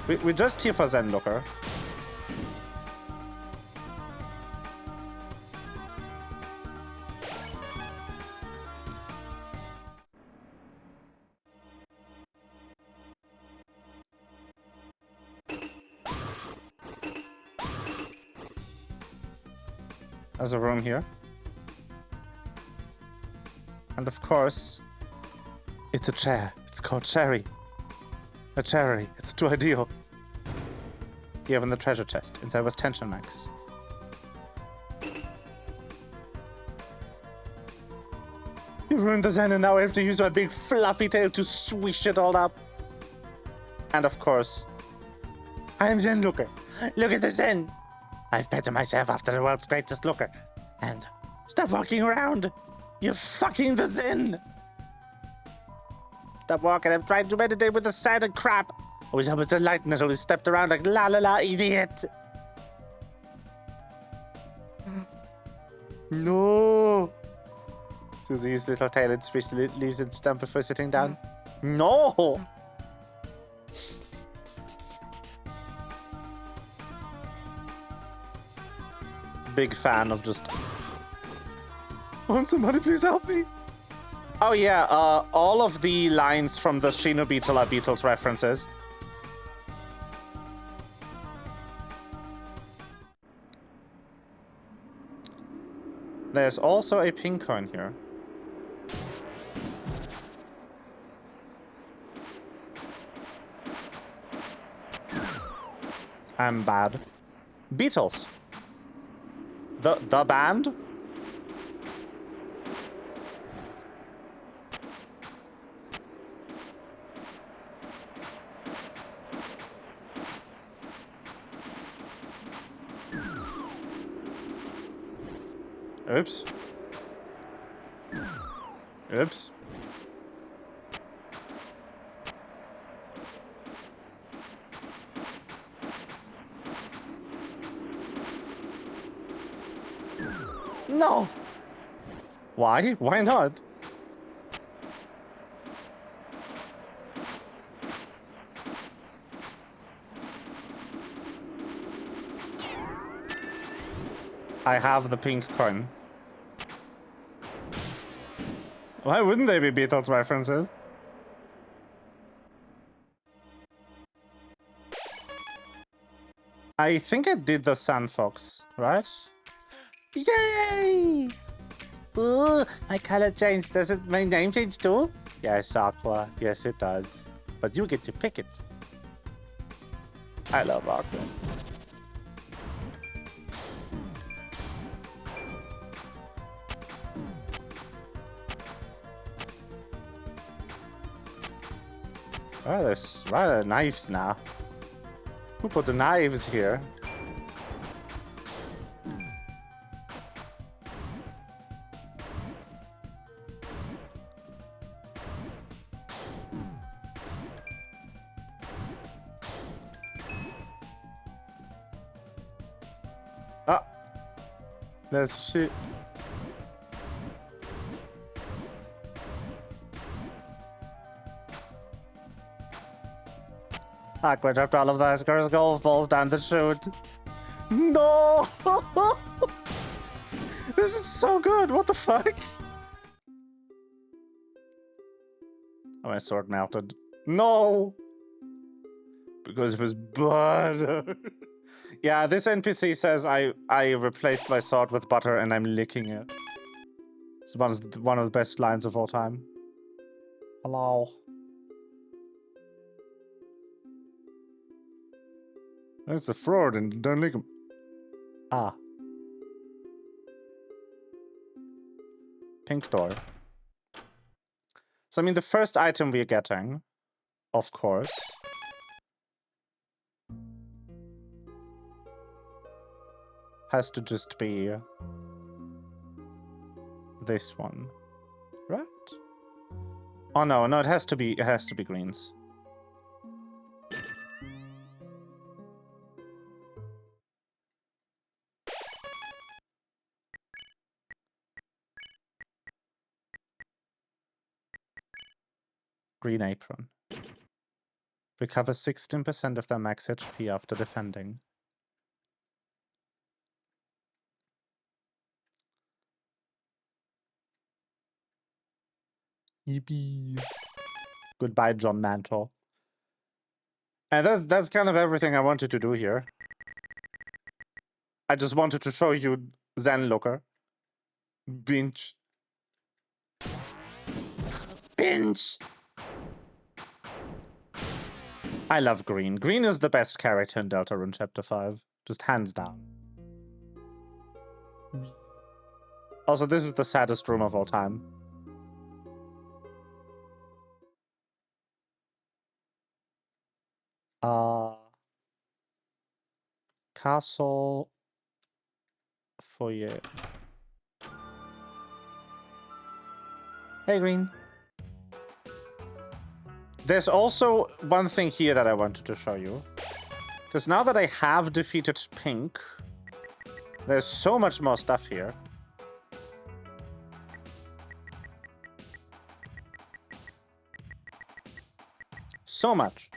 We're just here for Zen Looker. There's a room here. And of course, it's a chair. It's called Cherry. A cherry. It's too ideal. Here in the treasure chest. Inside was tension max. You ruined the Zen and now I have to use my big fluffy tail to swish it all up. And of course, I am Zen Looker. Look at the Zen. I've betted myself after the world's greatest looker. And stop walking around. You're fucking the Zen. Stop walking. I'm trying to meditate with the sand and crap. I was almost enlightened until you stepped around like la la la idiot. No. Susie's little tail and swish leaves and stump before sitting down. No. Big fan of just... Won't somebody please help me? Oh yeah, all of the lines from the Shino Beetle are Beatles references. There's also a pink coin here. I'm bad. Beatles. The band? Oops. Oops. No! Why? Why not? I have the pink coin. Why wouldn't they be Beatles references? I think I did the Sand Fox, right? Yay! Ooh, my color changed. Does it my name change too? Yes, Aqua. Yes, it does. But you get to pick it. I love Aqua. Oh, there's rather knives now. Who put the knives here? Ah! There's shit. Aqua dropped all of those girls' golf balls down the chute. No! This is so good. What the fuck? Oh, my sword melted. No! Because it was butter. Yeah, this NPC says I replaced my sword with butter and I'm licking it. It's one of the best lines of all time. Hello. That's a fraud and don't lick him. Ah. Pink door. So, I mean, the first item we're getting, of course, has to just be this one, right? Oh no, it has to be greens. Green apron. Recover 16% of their max HP after defending. Yippee. Goodbye, John Mantle. And that's kind of everything I wanted to do here. I just wanted to show you Zenlooker. Binge. Binge! I love Green. Green is the best character in Deltarune Chapter 5. Just hands down. Also, this is the saddest room of all time. Castle foyer. Hey, Green. There's also one thing here that I wanted to show you. Because now that I have defeated Pink, there's so much more stuff here. So much.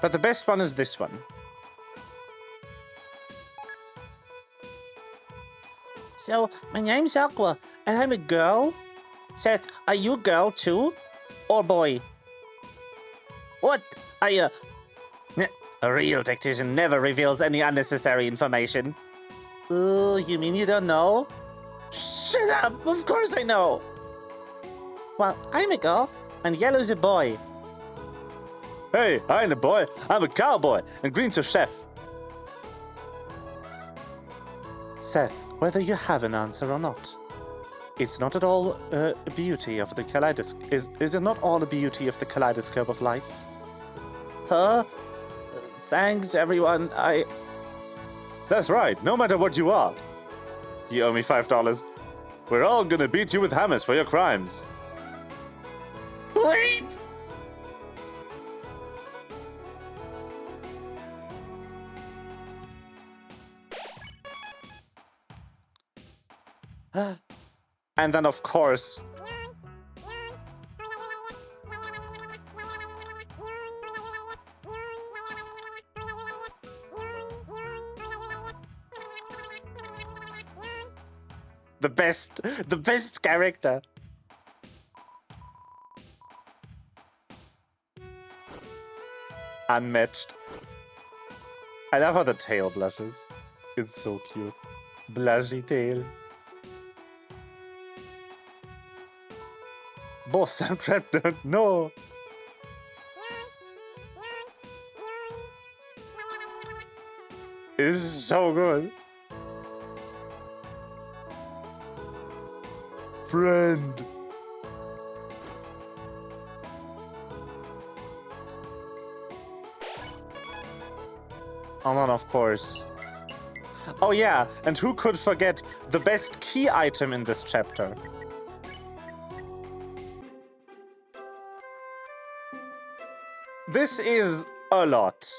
But the best one is this one. So, my name's Aqua, and I'm a girl. Seth, are you a girl too? Or boy? What? Are you... A real tactician never reveals any unnecessary information. Oh, you mean you don't know? Shut up! Of course I know! Well, I'm a girl, and Yellow's a boy. Hey, I ain't a boy. I'm a cowboy, and Green's a chef. Seth, whether you have an answer or not, it's not at all a beauty of the kaleidoscope. Is it not all a beauty of the kaleidoscope of life? Huh? Thanks, everyone. That's right. No matter what you are. You owe me $5. We're all gonna beat you with hammers for your crimes. Wait! And then, of course... The best character. Unmatched. I love how the tail blushes. It's so cute. Blushy tail. Boss, I'm trapped. No. This is so good. Friend. And then, of course. Oh yeah, and who could forget the best key item in this chapter? This is a lot.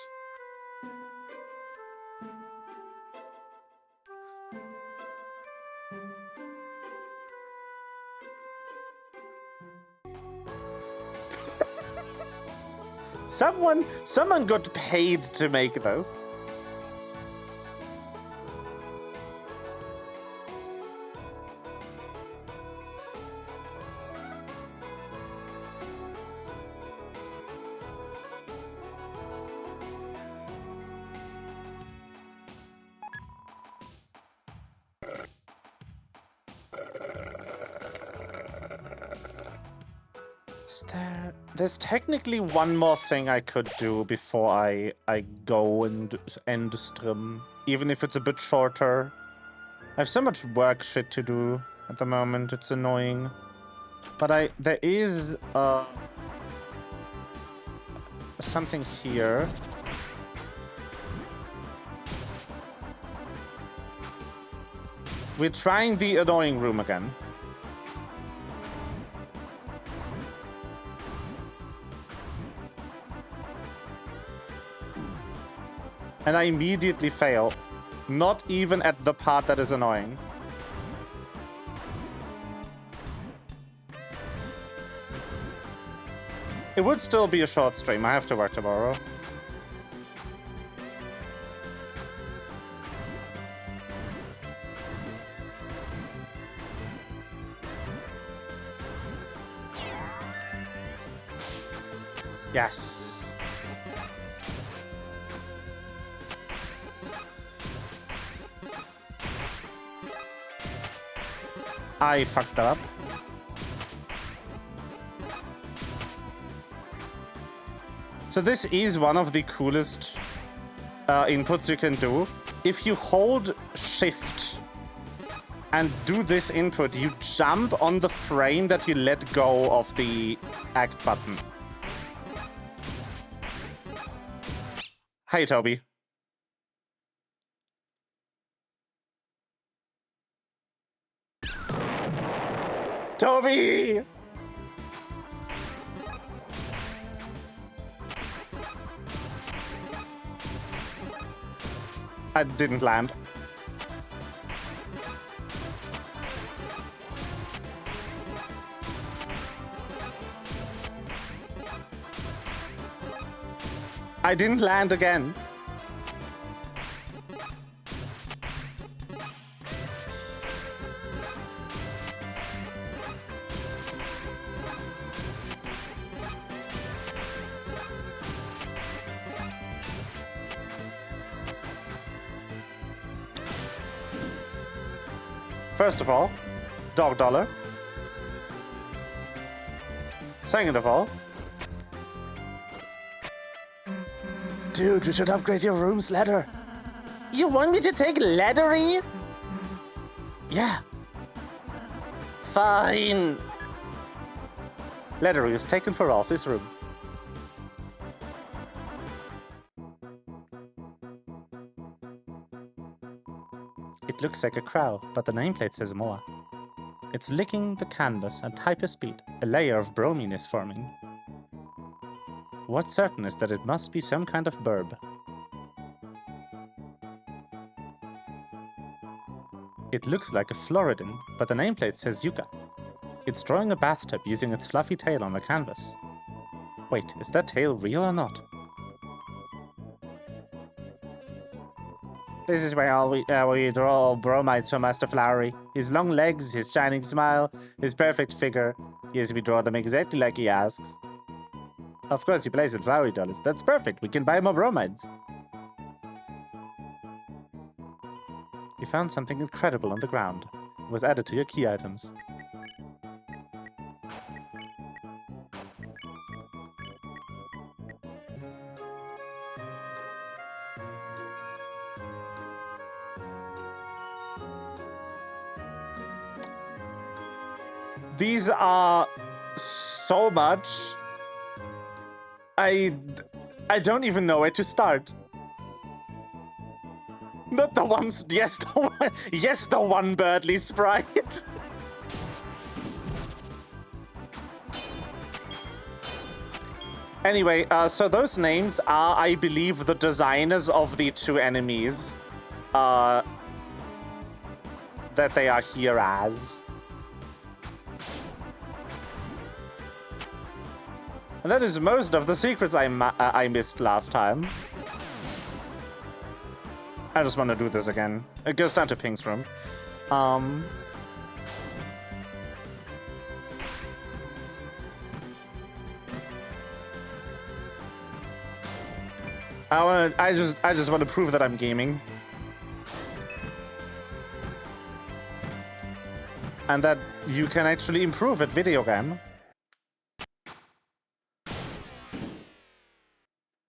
Someone got paid to make this. There's technically one more thing I could do before I go and end stream, even if it's a bit shorter. I have so much work shit to do at the moment, it's annoying. But there is something here. We're trying the annoying room again. And I immediately fail. Not even at the part that is annoying. It would still be a short stream. I have to work tomorrow. Yes. I fucked that up. So this is one of the coolest inputs you can do. If you hold shift and do this input, you jump on the frame that you let go of the act button. Hey, Toby. Toby! I didn't land. I didn't land again. First of all, dog dollar. Second of all, dude, we should upgrade your room's ladder. You want me to take laddery? Yeah. Fine. Laddery is taken for Ross's room. It looks like a crow, but the nameplate says more. It's licking the canvas at hyperspeed. A layer of bromine is forming. What's certain is that it must be some kind of burb. It looks like a Floridin, but the nameplate says Yucca. It's drawing a bathtub using its fluffy tail on the canvas. Wait, is that tail real or not? This is where we draw bromides for Master Flowery. His long legs, his shining smile, his perfect figure. Yes, we draw them exactly like he asks. Of course, he plays in Flowery dollars. That's perfect. We can buy more bromides. You found something incredible on the ground. It was added to your key items. These are so much. I don't even know where to start. Not the ones. Yes, the one. Yes, the one Birdly sprite. Anyway, so those names are, I believe, the designers of the two enemies. That they are here as. And that is most of the secrets I missed last time. I just want to do this again. It goes down to Pink's room. I just want to prove that I'm gaming. And that you can actually improve at video game.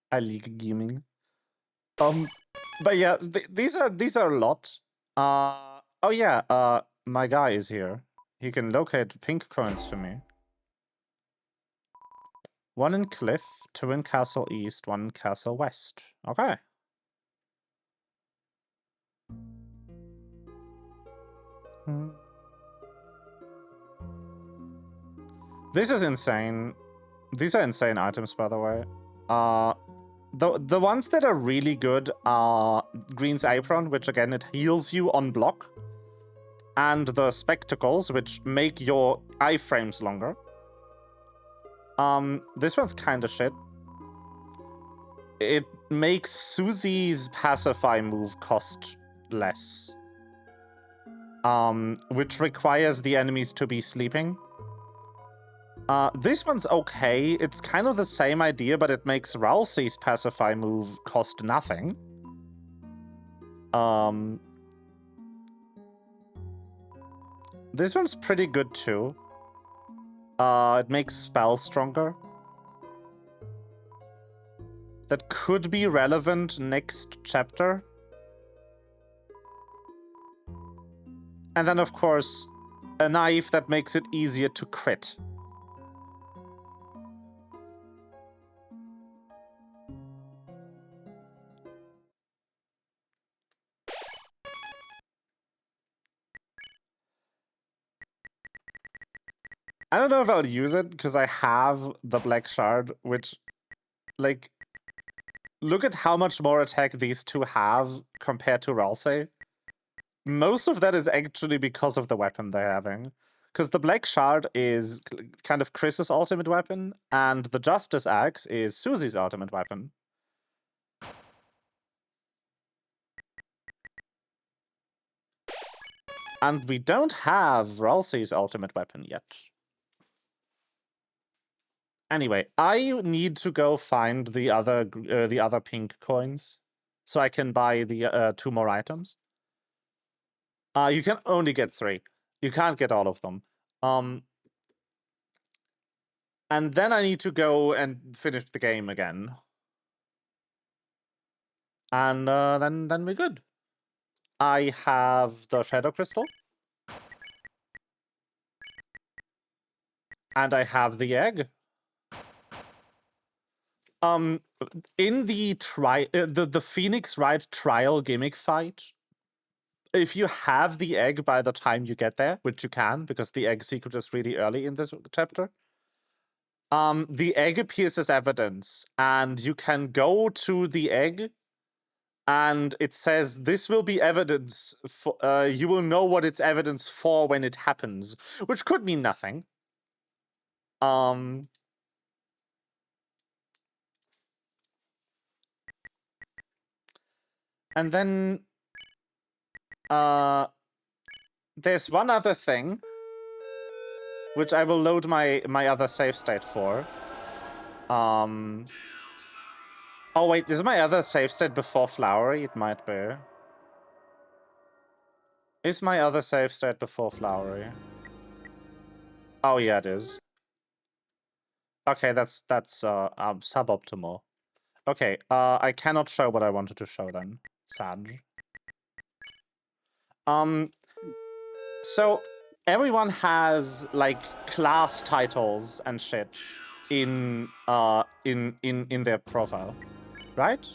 I like gaming. But yeah, these are a lot. Oh yeah, my guy is here. He can locate pink coins for me. One in Cliff, two in Castle East, one in Castle West. Okay. This is insane. These are insane items, by the way. The ones that are really good are Green's Apron, which again, it heals you on block. And the Spectacles, which make your iframes longer. This one's kind of shit. It makes Susie's pacify move cost less. Which requires the enemies to be sleeping. This one's okay. It's kind of the same idea, but it makes Ralsei's pacify move cost nothing. This one's pretty good too. It makes spells stronger. That could be relevant next chapter. And then, of course, a knife that makes it easier to crit. I don't know if I'll use it, because I have the Black Shard, which, like, look at how much more attack these two have compared to Ralsei. Most of that is actually because of the weapon they're having. Because the Black Shard is kind of Chris's ultimate weapon, and the Justice Axe is Susie's ultimate weapon. And we don't have Ralsei's ultimate weapon yet. Anyway, I need to go find the other pink coins, so I can buy the 2 more items. You can only get 3. You can't get all of them. And then I need to go and finish the game again. And then we're good. I have the Shadow Crystal. And I have the egg. In the Phoenix Wright trial gimmick fight, if you have the egg by the time you get there, which you can, because the egg secret is really early in this chapter, the egg appears as evidence, and you can go to the egg, and it says, this will be evidence for, you will know what it's evidence for when it happens, which could mean nothing. And then, there's one other thing, which I will load my other save state for. Oh wait, is my other save state before Flowery? It might be. Is my other save state before Flowery? Oh yeah, it is. Okay, that's suboptimal. Okay, I cannot show what I wanted to show then. Sad. So everyone has like class titles and shit in their profile, right?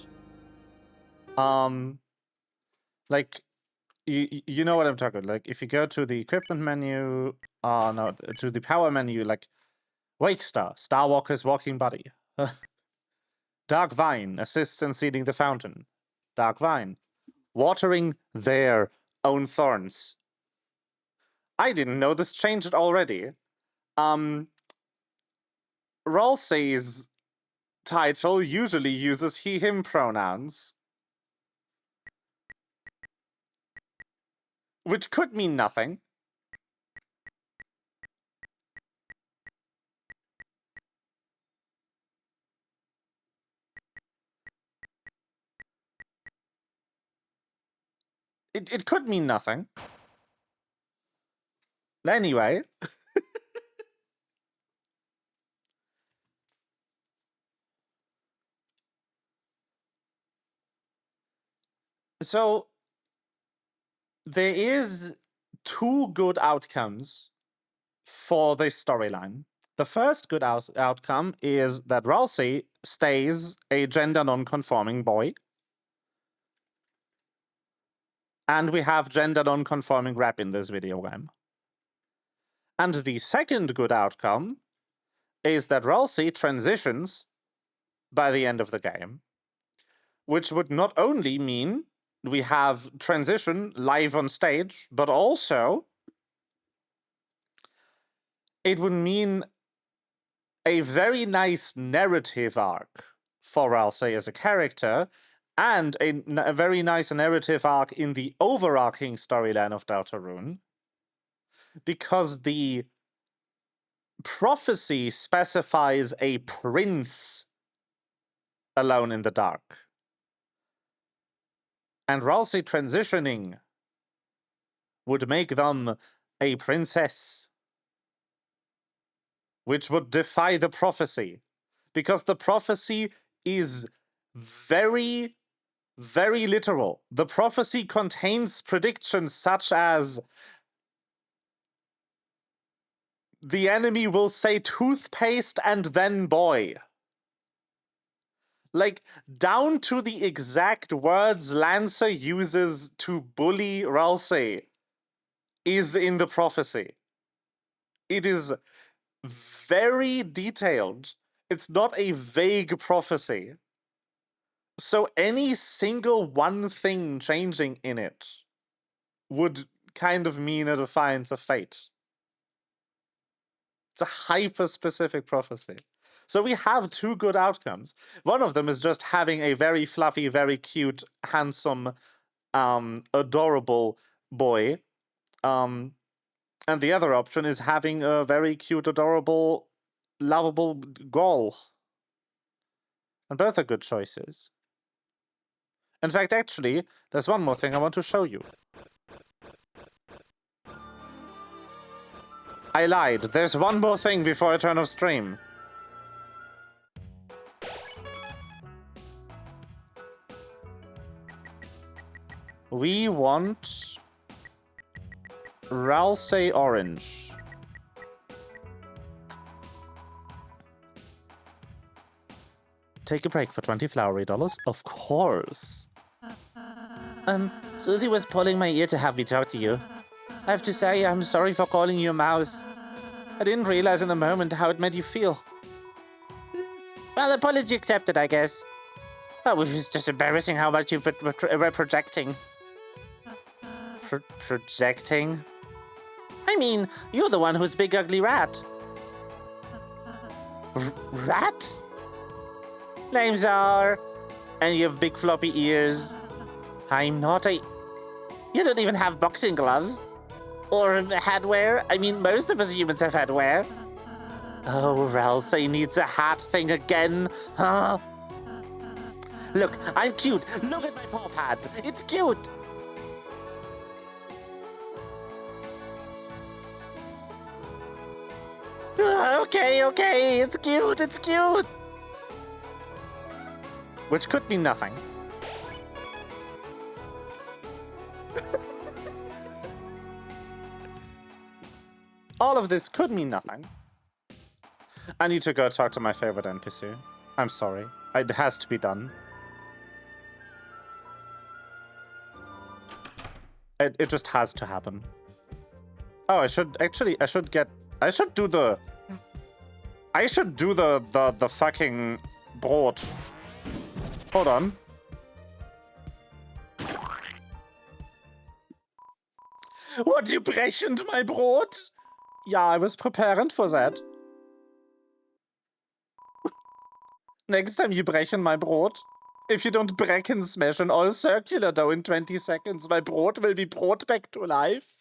Like you know what I'm talking about. Like if you go to the equipment menu, no, to the power menu, like Wake Star, Starwalker's walking body. Dark Vine assists in seeding the fountain. Dark Vine, watering their own thorns. I didn't know this changed already. Ralsei's title usually uses he/him pronouns, which could mean nothing. It could mean nothing. Anyway. So, there is 2 good outcomes for this storyline. The first good outcome is that Ralsei stays a gender non-conforming boy. And we have gender non-conforming rap in this video game. And the second good outcome is that Ralsei transitions by the end of the game, which would not only mean we have transition live on stage, but also it would mean a very nice narrative arc for Ralsei as a character, and a very nice narrative arc in the overarching storyline of Deltarune, because the prophecy specifies a prince alone in the dark. And Ralsei transitioning would make them a princess, which would defy the prophecy, because the prophecy is very, very literal. The prophecy contains predictions such as the enemy will say toothpaste and then boy. Like, down to the exact words Lancer uses to bully Ralsei is in the prophecy. It is very detailed. It's not a vague prophecy. So any single one thing changing in it would kind of mean a defiance of fate. It's a hyper-specific prophecy. So we have two good outcomes. One of them is just having a very fluffy, very cute, handsome, adorable boy. And the other option is having a very cute, adorable, lovable girl. And both are good choices. In fact, actually, there's one more thing I want to show you. I lied. There's one more thing before I turn off stream. We want Ralsei Orange. Take a break for 20 flowery dollars? Of course. Susie was pulling my ear to have me talk to you. I have to say, I'm sorry for calling you a mouse. I didn't realize in the moment how it made you feel. Well, apology accepted, I guess. Oh, it was just embarrassing how much you were projecting. Projecting? I mean, you're the one who's big ugly rat. Rat? Names are... And you have big floppy ears. I'm not a... You don't even have boxing gloves. Or headwear. I mean, most of us humans have headwear. Oh, Ralsei needs a hat thing again, huh? Look, I'm cute. Look at my paw pads. It's cute. Okay, it's cute. Which could mean nothing. All of this could mean nothing. I need to go talk to my favorite NPC. I'm sorry. It has to be done. It just has to happen. Oh, I should do the fucking board. Hold on. What, you brechen my Brot? Yeah, I was preparing for that. Next time you brechen my Brot. If you don't brechen smash an all circular dough in 20 seconds, my Brot will be brought back to life.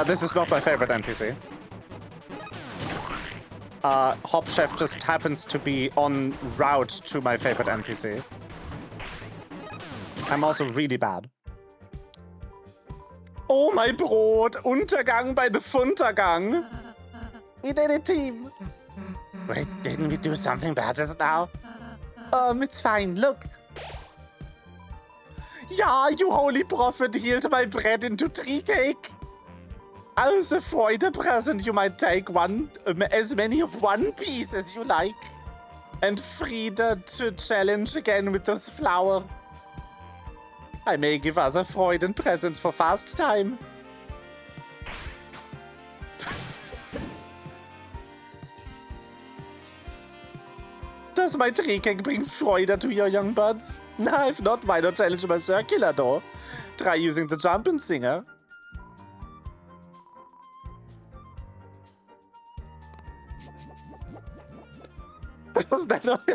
This is not my favorite NPC. Hop Chef just happens to be en route to my favorite NPC. I'm also really bad. Oh, my Brot! Untergang by the Funtergang! We did it, team! Wait, didn't we do something bad just now? It's fine, look! Yeah, you holy prophet healed my bread into tree cake! As a Freude present, you might take as many of one piece as you like. And Frieda to challenge again with this flower. I may give other Freuden presents for fast time. Does my tree cake bring Freude to your young buds? Nah, if not, why not challenge my circular door? Try using the jumping singer. Was that not...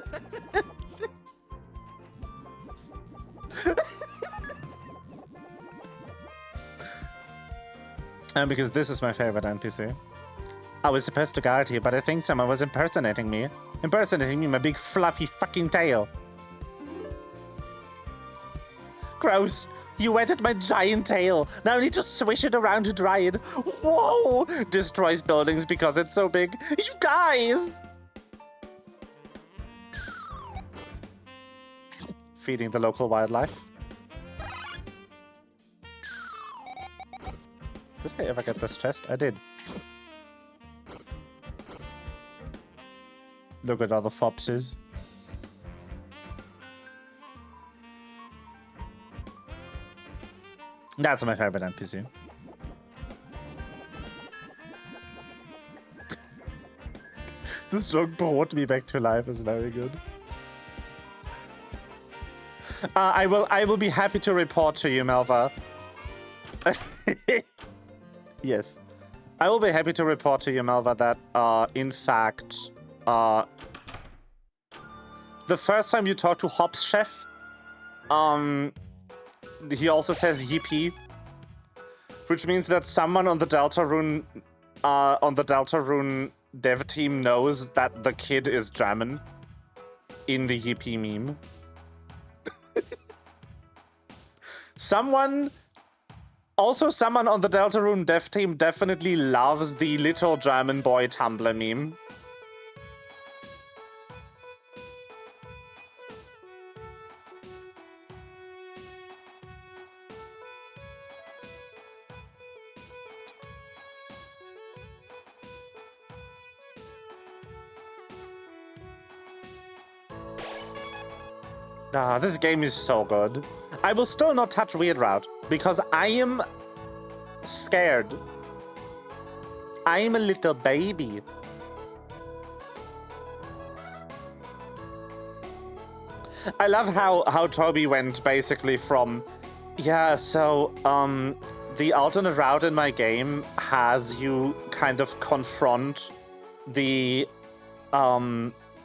because this is my favorite NPC. I was supposed to guard you, but I think someone was impersonating me. Impersonating me, my big fluffy fucking tail. Gross. You wetted my giant tail. Now I need to swish it around to dry it. Whoa! Destroys buildings because it's so big. You guys! Feeding the local wildlife. Did I ever get this chest? I did. Look at all the foxes. That's my favorite NPC. This joke brought me back to life is very good. I will be happy to report to you, Melva. Yes. I will be happy to report to you, Melva, that in fact the first time you talk to Hops Chef, he also says yippee, which means that someone on the Deltarune dev team knows that the kid is German in the yippee meme. Someone on the Deltarune dev team definitely loves the little German boy Tumblr meme. Ah, this game is so good. I will still not touch Weird Route because I am scared. I am a little baby. I love how Toby went basically from, yeah, so the alternate route in my game has you kind of confront the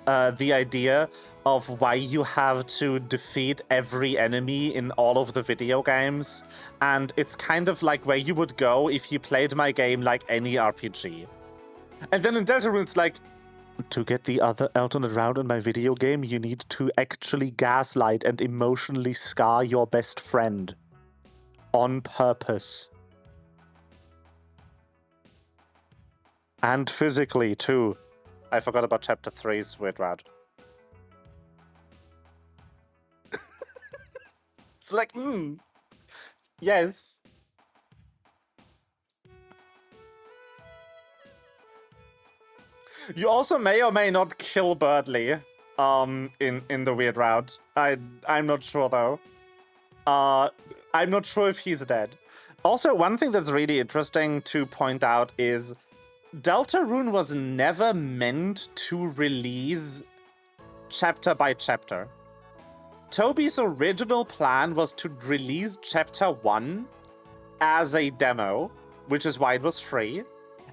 idea of why you have to defeat every enemy in all of the video games. And it's kind of like where you would go if you played my game like any RPG. And then in Deltarune, it's like, to get the other alternate route in my video game, you need to actually gaslight and emotionally scar your best friend. On purpose. And physically, too. I forgot about Chapter 3's Weird Route. It's like, yes. You also may or may not kill Birdly, in the Weird Route. I'm not sure though. I'm not sure if he's dead. Also, one thing that's really interesting to point out is Deltarune was never meant to release chapter by chapter. Toby's original plan was to release Chapter 1 as a demo, which is why it was free,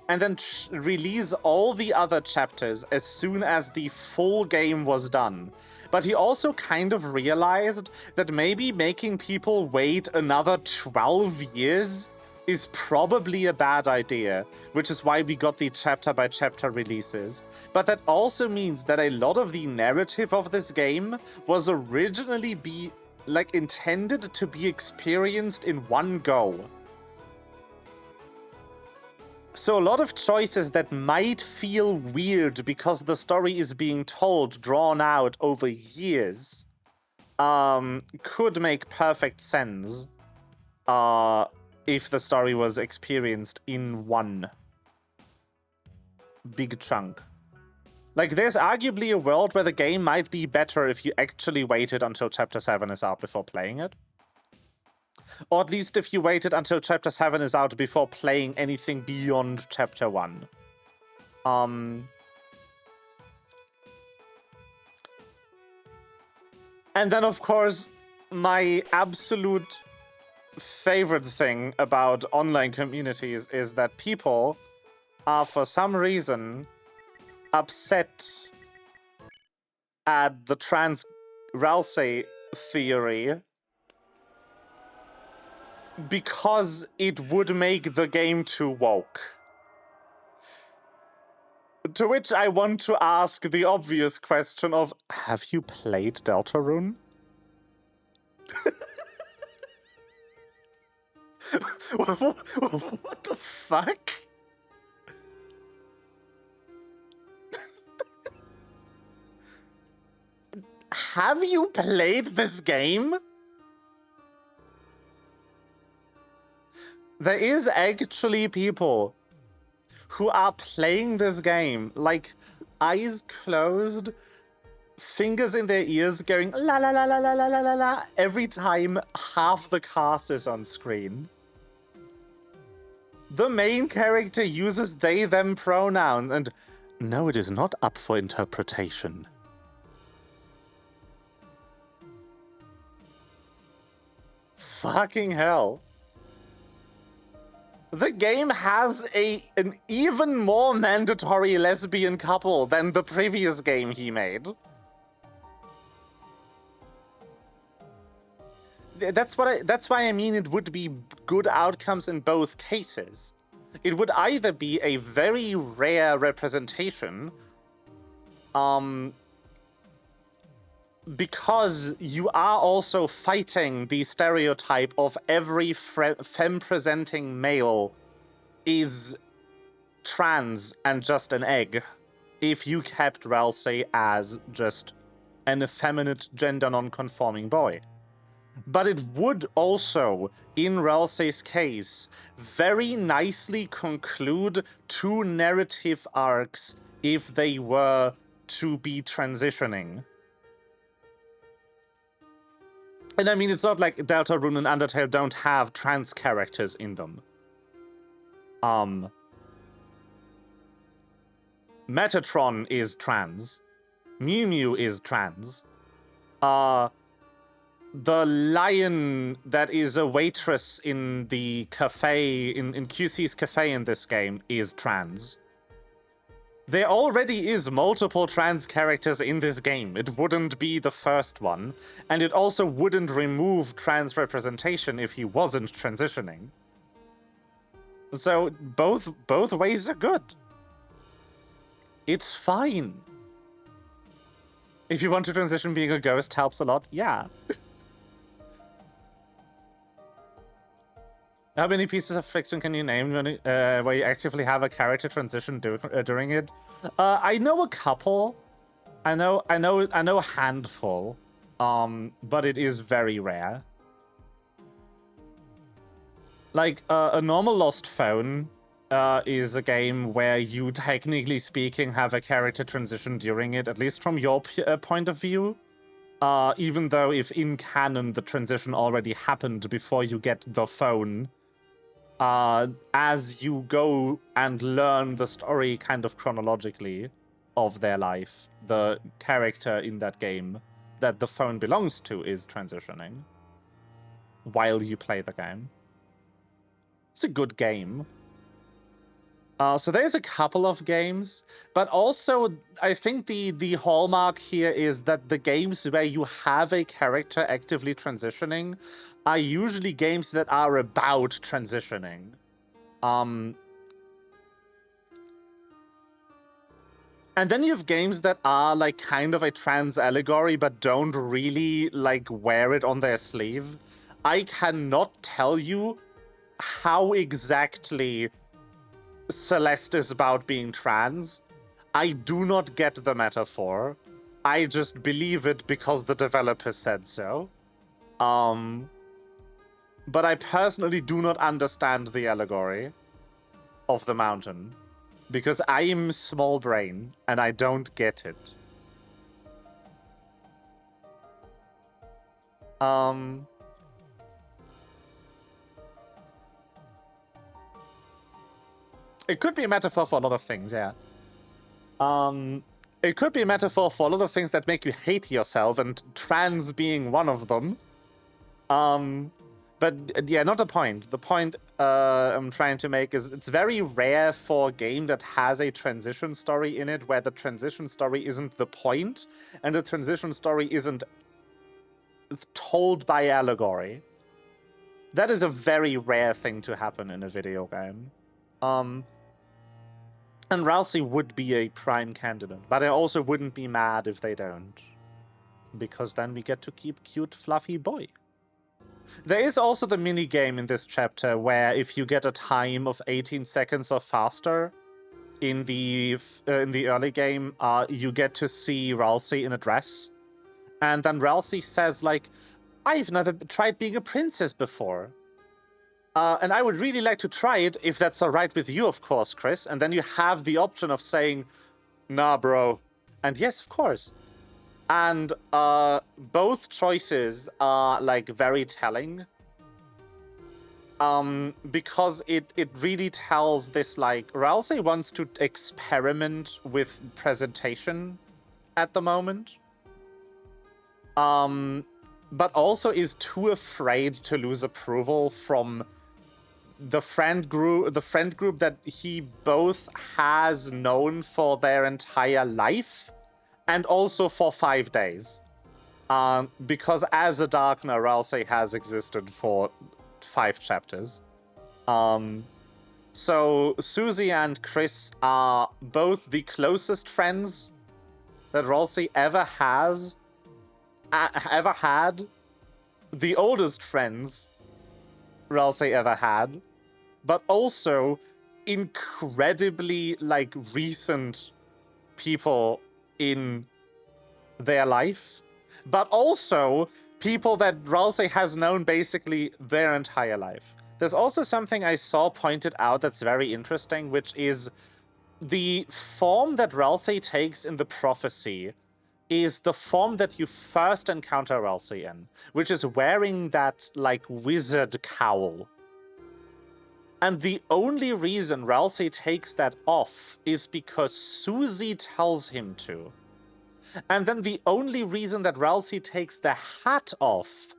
and then release all the other chapters as soon as the full game was done. But he also kind of realized that maybe making people wait another 12 years is probably a bad idea, which is why we got the chapter-by-chapter releases. But that also means that a lot of the narrative of this game was originally intended to be experienced in one go. So a lot of choices that might feel weird because the story is being told, drawn out over years, could make perfect sense. If the story was experienced in one big chunk. Like, there's arguably a world where the game might be better if you actually waited until Chapter 7 is out before playing it. Or at least if you waited until Chapter 7 is out before playing anything beyond Chapter 1. And then, of course, my absolute favorite thing about online communities is that people are, for some reason, upset at the trans Ralsei theory because it would make the game too woke. To which I want to ask the obvious question of, have you played Deltarune? What the fuck? Have you played this game? There is actually people who are playing this game, like, eyes closed, fingers in their ears, going la la la la la la la la la every time half the cast is on screen. The main character uses they, them pronouns, and no, it is not up for interpretation. Fucking hell. The game has an even more mandatory lesbian couple than the previous game he made. That's why I mean it would be good outcomes in both cases. It would either be a very rare representation, because you are also fighting the stereotype of every femme-presenting male is trans and just an egg, if you kept Ralsei as just an effeminate, gender non-conforming boy. But it would also, in Ralsei's case, very nicely conclude two narrative arcs if they were to be transitioning. And I mean, it's not like Deltarune and Undertale don't have trans characters in them. Metatron is trans. Mew Mew is trans. The lion that is a waitress in the cafe, in QC's cafe in this game, is trans. There already is multiple trans characters in this game. It wouldn't be the first one. And it also wouldn't remove trans representation if he wasn't transitioning. So both ways are good. It's fine. If you want to transition, being a ghost helps a lot. Yeah. How many pieces of fiction can you name where you actively have a character transition during it? I know a couple. I know a handful. But it is very rare. Like a normal Lost Phone is a game where you, technically speaking, have a character transition during it, at least from your point of view. Even though if in canon the transition already happened before you get the phone. As you go and learn the story kind of chronologically of their life, the character in that game that the phone belongs to is transitioning while you play the game. It's a good game. So there's a couple of games, but also I think the hallmark here is that the games where you have a character actively transitioning are usually games that are about transitioning. And then you have games that are like kind of a trans allegory but don't really like wear it on their sleeve. I cannot tell you how exactly Celeste is about being trans. I do not get the metaphor. I just believe it because the developer said so. But I personally do not understand the allegory of the mountain because I am small brain and I don't get it. It could be a metaphor for a lot of things, yeah. It could be a metaphor for a lot of things that make you hate yourself, and trans being one of them. But yeah, not the point. The point I'm trying to make is it's very rare for a game that has a transition story in it where the transition story isn't the point and the transition story isn't told by allegory. That is a very rare thing to happen in a video game. And Ralsei would be a prime candidate, but I also wouldn't be mad if they don't. Because then we get to keep cute, fluffy boy. There is also the mini-game in this chapter where if you get a time of 18 seconds or faster in the early game, you get to see Ralsei in a dress. And then Ralsei says, like, I've never tried being a princess before. And I would really like to try it, if that's alright with you, of course, Chris. And then you have the option of saying, nah, bro. And yes, of course. And both choices are, like, very telling. Because it really tells this, like, Ralsei wants to experiment with presentation at the moment. But also is too afraid to lose approval from the friend group that he both has known for their entire life and also for 5 days. Because as a Darkner, Ralsei has existed for 5 chapters. So Susie and Chris are both the closest friends that Ralsei ever had, the oldest friends Ralsei ever had, but also incredibly, like, recent people in their life, but also people that Ralsei has known basically their entire life. There's also something I saw pointed out that's very interesting, which is the form that Ralsei takes in the prophecy is the form that you first encounter Ralsei in, which is wearing that, like, wizard cowl. And the only reason Ralsei takes that off is because Susie tells him to. And then the only reason that Ralsei takes the hat off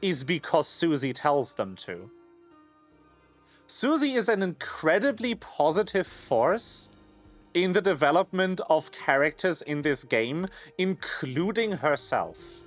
is because Susie tells them to. Susie is an incredibly positive force in the development of characters in this game, including herself.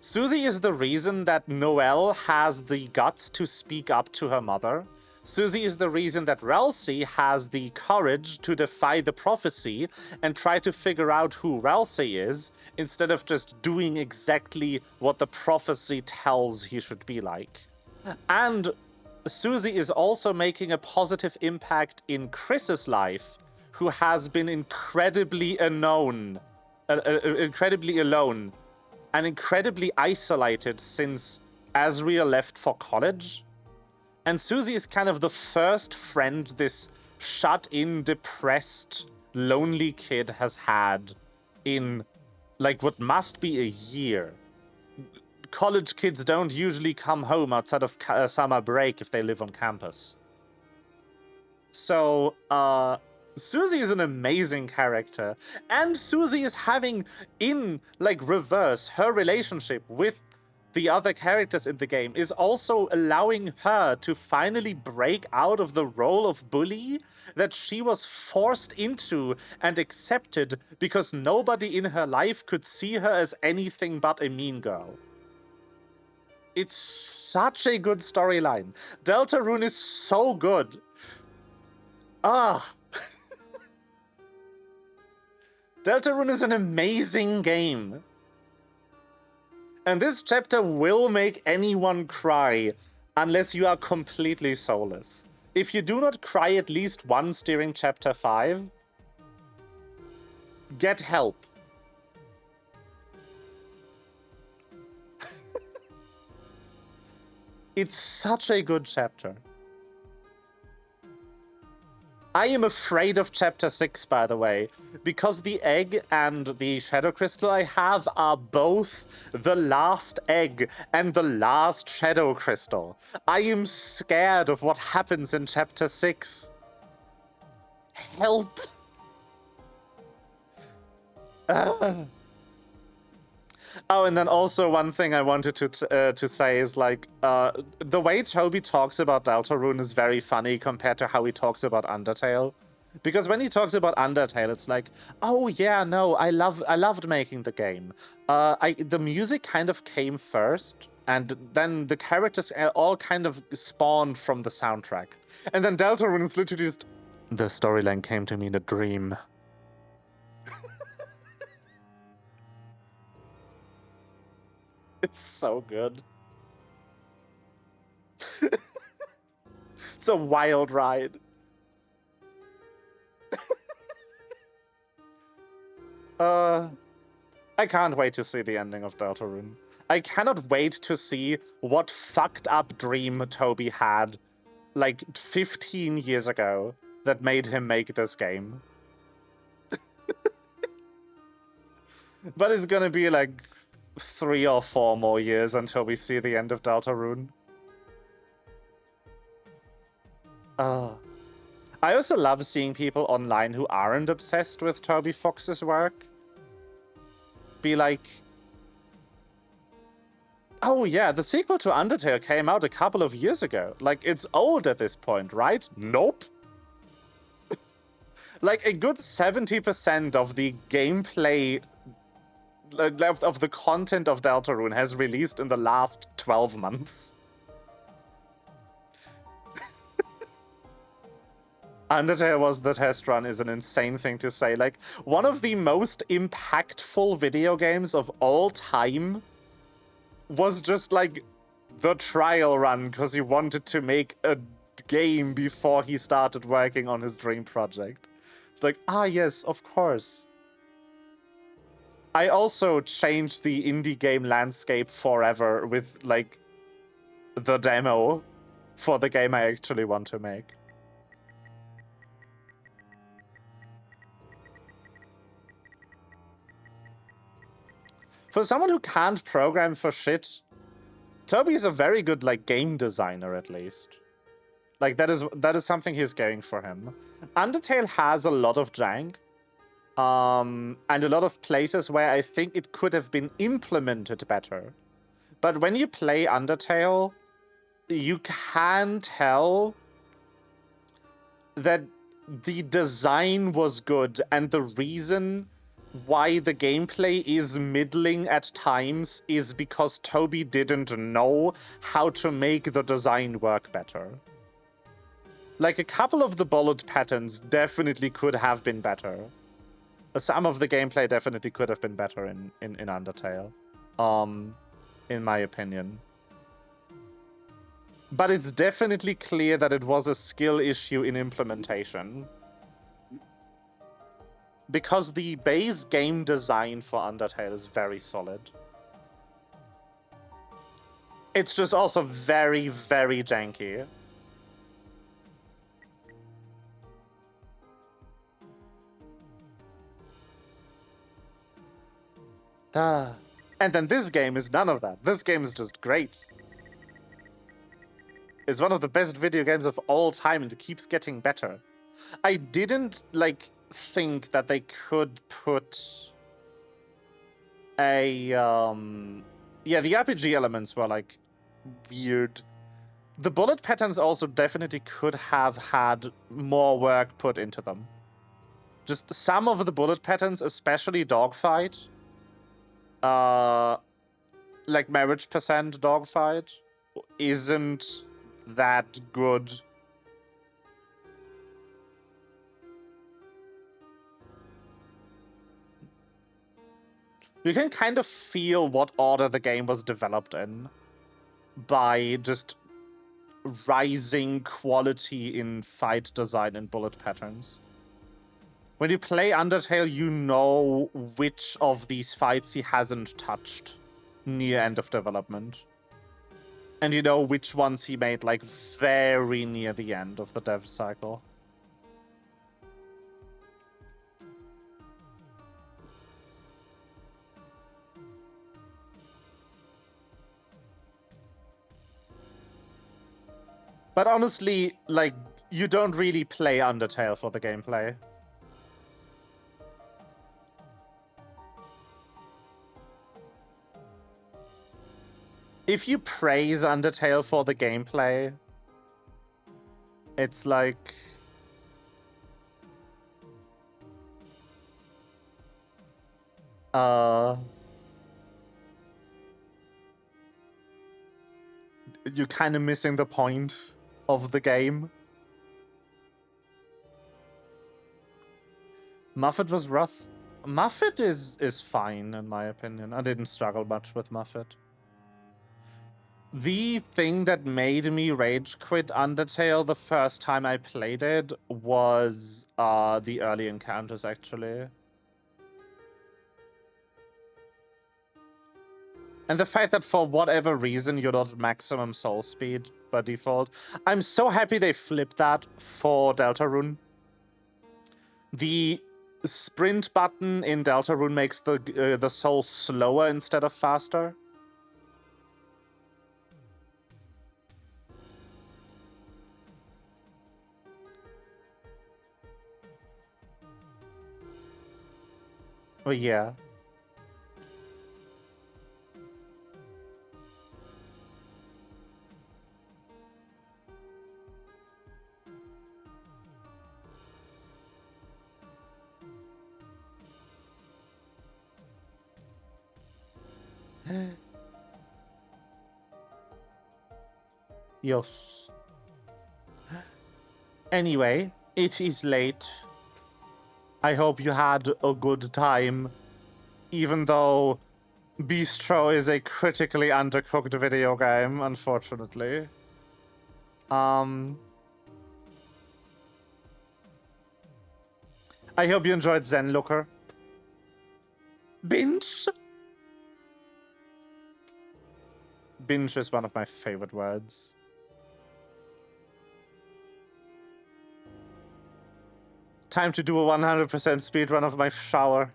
Susie is the reason that Noelle has the guts to speak up to her mother. Susie is the reason that Ralsei has the courage to defy the prophecy and try to figure out who Ralsei is, instead of just doing exactly what the prophecy tells he should be like. And Susie is also making a positive impact in Chris's life, who has been incredibly alone and incredibly isolated since Asriel left for college. And Susie is kind of the first friend this shut-in, depressed, lonely kid has had in, like, what must be a year. College kids don't usually come home outside of summer break if they live on campus. So, Susie is an amazing character, and Susie is having, in, like, reverse, her relationship with the other characters in the game is also allowing her to finally break out of the role of bully that she was forced into and accepted because nobody in her life could see her as anything but a mean girl. It's such a good storyline. Deltarune is so good. Deltarune is an amazing game. And this chapter will make anyone cry, unless you are completely soulless. If you do not cry at least once during chapter 5, get help. It's such a good chapter. I am afraid of chapter 6, by the way, because the egg and the shadow crystal I have are both the last egg and the last shadow crystal. I am scared of what happens in chapter 6. Help! Oh, and then also one thing I wanted to say is like the way Toby talks about Deltarune is very funny compared to how he talks about Undertale. Because when he talks about Undertale, it's like, oh yeah, no, I loved making the game. The music kind of came first, and then the characters all kind of spawned from the soundtrack. And then Deltarune is literally just, the storyline came to me in a dream. It's so good. It's a wild ride. I can't wait to see the ending of Deltarune. I cannot wait to see what fucked up dream Toby had like 15 years ago that made him make this game. But it's gonna be like 3 or 4 more years until we see the end of Deltarune. I also love seeing people online who aren't obsessed with Toby Fox's work be like, oh yeah, the sequel to Undertale came out a couple of years ago. Like, it's old at this point, right? Nope. Like, a good 70% of the gameplay, of the content of Deltarune has released in the last 12 months. Undertale was the test run is an insane thing to say. Like, one of the most impactful video games of all time was just like the trial run because he wanted to make a game before he started working on his dream project. It's like, ah, yes, of course. I also changed the indie game landscape forever with, like, the demo for the game I actually want to make. For someone who can't program for shit, Toby is a very good, like, game designer, at least. Like, that is something he's going for him. Undertale has a lot of jank, and a lot of places where I think it could have been implemented better. But when you play Undertale, you can tell that the design was good, and the reason why the gameplay is middling at times is because Toby didn't know how to make the design work better. Like, a couple of the bullet patterns definitely could have been better. Some of the gameplay definitely could have been better in Undertale. In my opinion. But it's definitely clear that it was a skill issue in implementation. Because the base game design for Undertale is very solid. It's just also very, very janky. And then this game is none of that. This game is just great. It's one of the best video games of all time, and it keeps getting better. I didn't, like, think that they could put a, yeah, the RPG elements were, like, weird. The bullet patterns also definitely could have had more work put into them. Just some of the bullet patterns, especially dogfight, like marriage percent dogfight, isn't that good. You can kind of feel what order the game was developed in by just rising quality in fight design and bullet patterns. When you play Undertale, you know which of these fights he hasn't touched near end of development. And you know which ones he made, like, very near the end of the dev cycle. But honestly, like, you don't really play Undertale for the gameplay. if you praise Undertale for the gameplay, it's like... you're kind of missing the point of the game. Muffet was rough. Muffet is fine, in my opinion. I didn't struggle much with Muffet. The thing that made me rage quit Undertale the first time I played it was the early encounters, actually. And the fact that for whatever reason you're not at maximum soul speed by default. I'm so happy they flipped that for Deltarune. The sprint button in Deltarune makes the soul slower instead of faster. Oh yeah. Yes. Anyway, it is late. I hope you had a good time, even though Bistro is a critically undercooked video game, unfortunately. I hope you enjoyed Zen Looker. Binge? Binge is one of my favorite words. Time to do a 100% speedrun of my shower.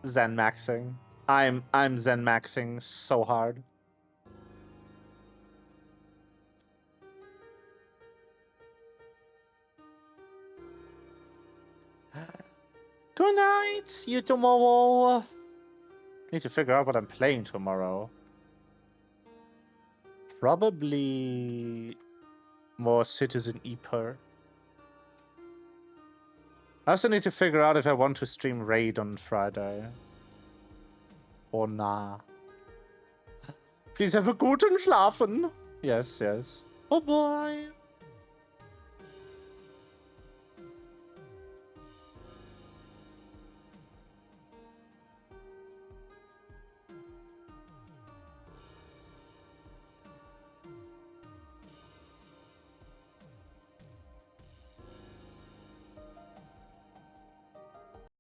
Zen maxing. I'm Zen maxing so hard. Good night, see you tomorrow. Need to figure out what I'm playing tomorrow. Probably more Citizen Eper. I also need to figure out if I want to stream Raid on Friday. Or nah. Please have a guten Schlafen. Yes, yes. Oh boy.